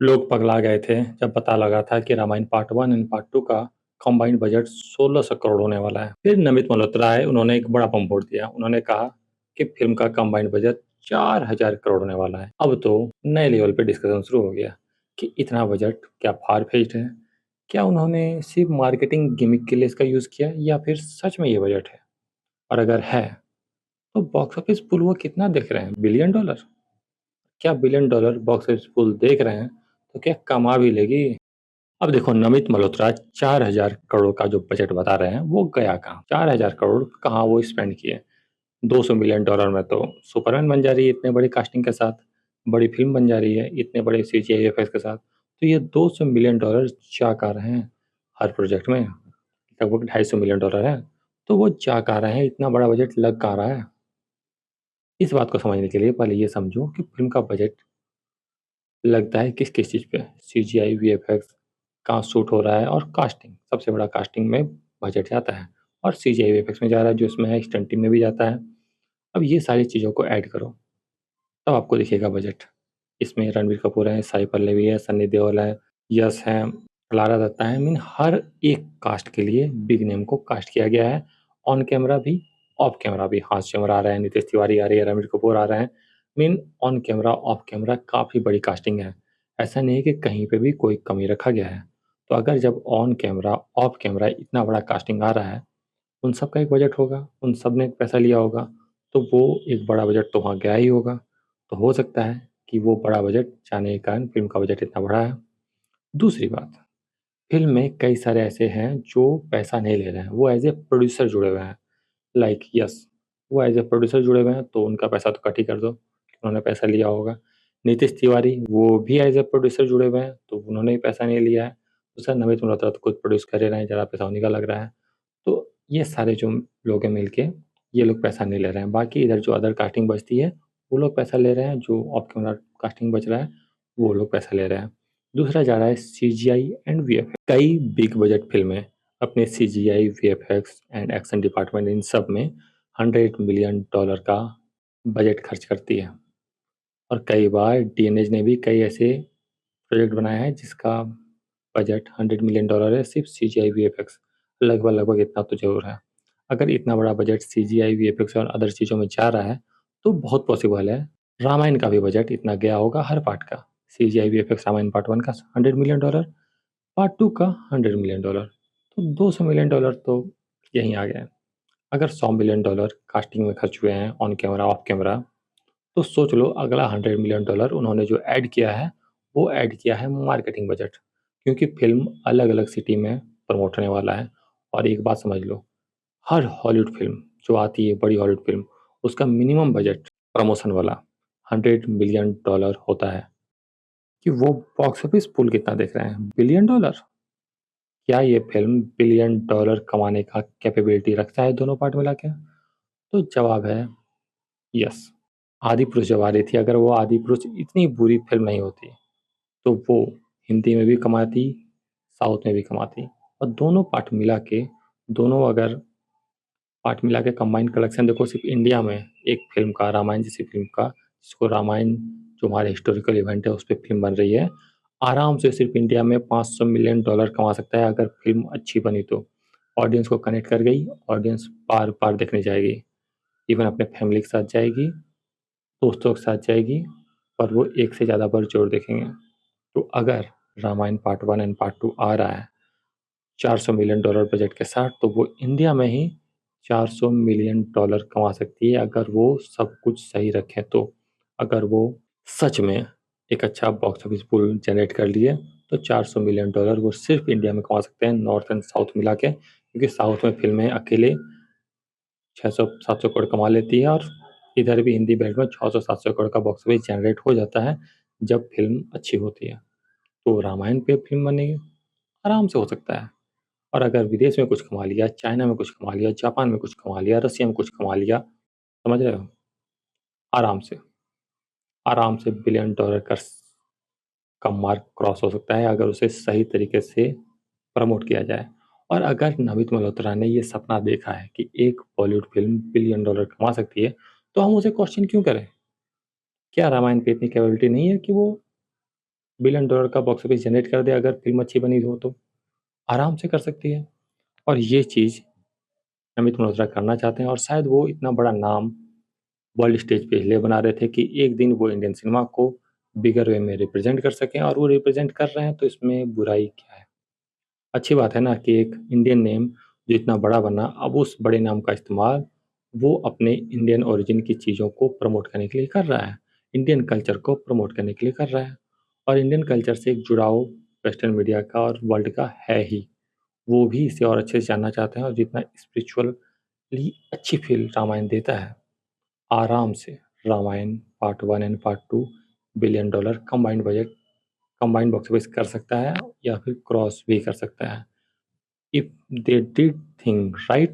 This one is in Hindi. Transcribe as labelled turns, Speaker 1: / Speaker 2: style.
Speaker 1: लोग पगला गए थे जब पता लगा था कि रामायण पार्ट 1 एंड पार्ट 2 का कंबाइंड बजट 1600 करोड़ होने वाला है। फिर नमित मल्होत्रा आए, उन्होंने एक बड़ा बम फोड़ दिया। उन्होंने कहा कि फिल्म का कंबाइंड बजट 4000 करोड़ होने वाला है। अब तो नए लेवल पे डिस्कशन शुरू हो गया कि इतना बजट क्या फार फेच्ड है? क्या उन्होंने सिर्फ मार्केटिंग गिमिक के लिए इसका यूज किया या फिर सच में ये बजट है? और अगर है तो बॉक्स ऑफिस पुल वो कितना देख रहे हैं? Billion dollar? क्या बिलियन डॉलर बॉक्स ऑफिस पुल देख रहे हैं तो क्या कमा भी लेगी? अब देखो, नमित मल्होत्रा 4000 करोड़ का जो बजट बता रहे हैं वो गया कहाँ? 4000 करोड़ कहाँ वो स्पेंड किए? 200 मिलियन डॉलर में तो सुपरमैन बन जा रही है इतने बड़ी कास्टिंग के साथ, बड़ी फिल्म बन जा रही है इतने बड़े सीजीआई एफएक्स के साथ। तो ये 200 मिलियन डॉलर जा कहाँ रहे हैं? हर प्रोजेक्ट में लगभग 250 मिलियन डॉलर है। तो वो जा कहाँ रहे हैं? इतना बड़ा बजट लग कहाँ रहा है? इस बात को समझने के लिए पहले ये समझो कि फिल्म का बजट लगता है किस किस चीज़ पे। सीजीआई, वीएफएक्स, कहाँ शूट हो रहा है, और कास्टिंग। सबसे बड़ा कास्टिंग में बजट जाता है, और सीजीआई वीएफएक्स में जा रहा है जो इसमें है, स्टंटिंग में भी जाता है। अब ये सारी चीज़ों को ऐड करो तब आपको दिखेगा बजट। इसमें रणबीर कपूर है, साई पल्लवी है, सन्नी देओल है, यश है, लारा दत्ता है। मीन हर एक कास्ट के लिए बिग नेम को कास्ट किया गया है। ऑन कैमरा भी, ऑफ कैमरा भी। हांस चमर आ रहे हैं, नितेश तिवारी आ रही है, रणबीर कपूर आ रहे हैं। Mean on camera, of camera काफ़ी बड़ी कास्टिंग है। ऐसा नहीं है कि कहीं पे भी कोई कमी रखा गया है। तो अगर जब ऑन कैमरा, ऑफ कैमरा इतना बड़ा कास्टिंग आ रहा है, उन सब का एक बजट होगा, उन सब ने पैसा लिया होगा, तो वो एक बड़ा बजट तो वहाँ गया ही होगा। तो हो सकता है कि वो बड़ा बजट जाने के कारण फ़िल्म का बजट इतना बढ़ा है। दूसरी बात, फ़िल्म में कई सारे ऐसे हैं जो पैसा नहीं ले रहे हैं, वो एज़ ए प्रोड्यूसर जुड़े हुए हैं। लाइक यस, वो एज़ ए प्रोड्यूसर जुड़े हुए हैं तो उनका पैसा तो कट ही कर दो, उन्होंने पैसा लिया होगा। नीतीश तिवारी वो भी एज़ ए प्रोड्यूसर जुड़े हुए हैं तो उन्होंने भी पैसा नहीं लिया है। दूसरा, नमित मल्होत्रा तो खुद प्रोड्यूस कर ही रहे हैं, ज़्यादा पैसा उन्हीं का लग रहा है। तो ये सारे जो लोग हैं मिल के, ये लोग पैसा नहीं ले रहे हैं। बाकी इधर जो अदर कास्टिंग बचती है, वो लोग पैसा ले रहे हैं। जो ऑफ कैमरा कास्टिंग बच रहा है, वो लोग पैसा ले रहे हैं। दूसरा जा रहा है सीजीआई एंड वीएफएक्स। कई बिग बजट फ़िल्में अपने CGI, VFX and action department, इन सब में 100 मिलियन डॉलर का बजट खर्च करती है। और कई बार डीएनएज ने भी कई ऐसे प्रोजेक्ट बनाया है जिसका बजट 100 मिलियन डॉलर है, सिर्फ सीजीआई वीएफएक्स। लगभग इतना तो ज़रूर है। अगर इतना बड़ा बजट सीजीआई, वीएफएक्स और अदर चीज़ों में जा रहा है, तो बहुत पॉसिबल है रामायण का भी बजट इतना गया होगा हर पार्ट का। सीजीआई, वीएफएक्स रामायण पार्ट 1 का 100 मिलियन डॉलर, पार्ट 2 का 100 मिलियन डॉलर, तो 200 मिलियन डॉलर तो यहीं आ गए। अगर 100 मिलियन डॉलर कास्टिंग में खर्च हुए हैं, ऑन कैमरा, ऑफ कैमरा, तो सोच लो अगला 100 मिलियन डॉलर उन्होंने जो ऐड किया है, वो ऐड किया है मार्केटिंग बजट। क्योंकि फ़िल्म अलग-अलग सिटी में प्रमोट होने वाला है। और एक बात समझ लो, हर हॉलीवुड फ़िल्म जो आती है, बड़ी हॉलीवुड फ़िल्म, उसका मिनिमम बजट प्रमोशन वाला 100 मिलियन डॉलर होता है। कि वो बॉक्स ऑफिस पुल कितना देख रहे हैं? Billion dollar? क्या ये फ़िल्म बिलियन डॉलर कमाने का कैपेबिलिटी रखता है दोनों पार्ट मिला के? तो जवाब है यस। आदिपुरुष जब आ रही थी, अगर वो आदिपुरुष इतनी बुरी फ़िल्म नहीं होती, तो वो हिंदी में भी कमाती, साउथ में भी कमाती। और दोनों पार्ट मिला के, दोनों अगर पार्ट मिला के कंबाइंड कलेक्शन देखो, सिर्फ इंडिया में एक फिल्म का, रामायण जैसी फिल्म का, जिसको रामायण जो हमारे हिस्टोरिकल इवेंट है उस पे फिल्म बन रही है, आराम से सिर्फ इंडिया में 500 मिलियन डॉलर कमा सकता है अगर फिल्म अच्छी बनी तो। ऑडियंस को कनेक्ट कर गई, ऑडियंस बार बार देखने जाएगी, इवन अपने फैमिली के साथ जाएगी, दोस्तों के साथ जाएगी, और वो एक से ज़्यादा बार जोर देखेंगे। तो अगर रामायण पार्ट 1 एंड पार्ट 2 आ रहा है 400 मिलियन डॉलर बजट के साथ, तो वो इंडिया में ही 400 मिलियन डॉलर कमा सकती है अगर वो सब कुछ सही रखे तो। अगर वो सच में एक अच्छा बॉक्स ऑफिस पुल जनरेट कर लिए, तो 400 मिलियन डॉलर वो सिर्फ इंडिया में कमा सकते हैं, नॉर्थ एंड साउथ मिला के। क्योंकि साउथ में फिल्में अकेले 600-700 करोड़ कमा लेती है, और इधर भी हिंदी बेल्ट में 600-700 करोड़ का बॉक्स ऑफिस जनरेट हो जाता है जब फिल्म अच्छी होती है। तो रामायण पे फिल्म बनेगी, आराम से हो सकता है। और अगर विदेश में कुछ कमा लिया, चाइना में कुछ कमा लिया, जापान में कुछ कमा लिया, रसिया में कुछ कमा लिया, समझ रहे हो? आराम से, आराम से बिलियन डॉलर का मार्क क्रॉस हो सकता है अगर उसे सही तरीके से प्रमोट किया जाए। और अगर नमित मल्होत्रा ने ये सपना देखा है कि एक बॉलीवुड फ़िल्म बिलियन डॉलर कमा सकती है, तो हम उसे क्वेश्चन क्यों करें? क्या रामायण पे इतनी कैपेबिलिटी नहीं है कि वो बिलियन डॉलर का बॉक्स ऑफिस जनरेट कर दे अगर फ़िल्म अच्छी बनी हो तो, आराम से कर सकती है। और ये चीज़ अमित मल्होत्रा करना चाहते हैं और शायद वो इतना बड़ा नाम वर्ल्ड स्टेज पे इसलिए बना रहे थे कि एक दिन वो इंडियन सिनेमा को बिगर वे में रिप्रेज़ेंट कर सकें और वो रिप्रेज़ेंट कर रहे हैं तो इसमें बुराई क्या है? अच्छी बात है ना कि एक इंडियन नेम जो इतना बड़ा बना, अब उस बड़े नाम का इस्तेमाल वो अपने इंडियन ओरिजिन की चीज़ों को प्रमोट करने के लिए कर रहा है। इंडियन कल्चर को प्रमोट करने के लिए कर रहा है और इंडियन कल्चर से एक जुड़ाव वेस्टर्न मीडिया का और वर्ल्ड का है ही। वो भी इसे और अच्छे से जानना चाहते हैं और जितना स्पिरिचुअली अच्छी फ़ील रामायण देता है, आराम से Ramayana part 1 and part 2 billion dollar combined box office कर सकता है या फिर क्रॉस भी कर सकता है। If they did thing right,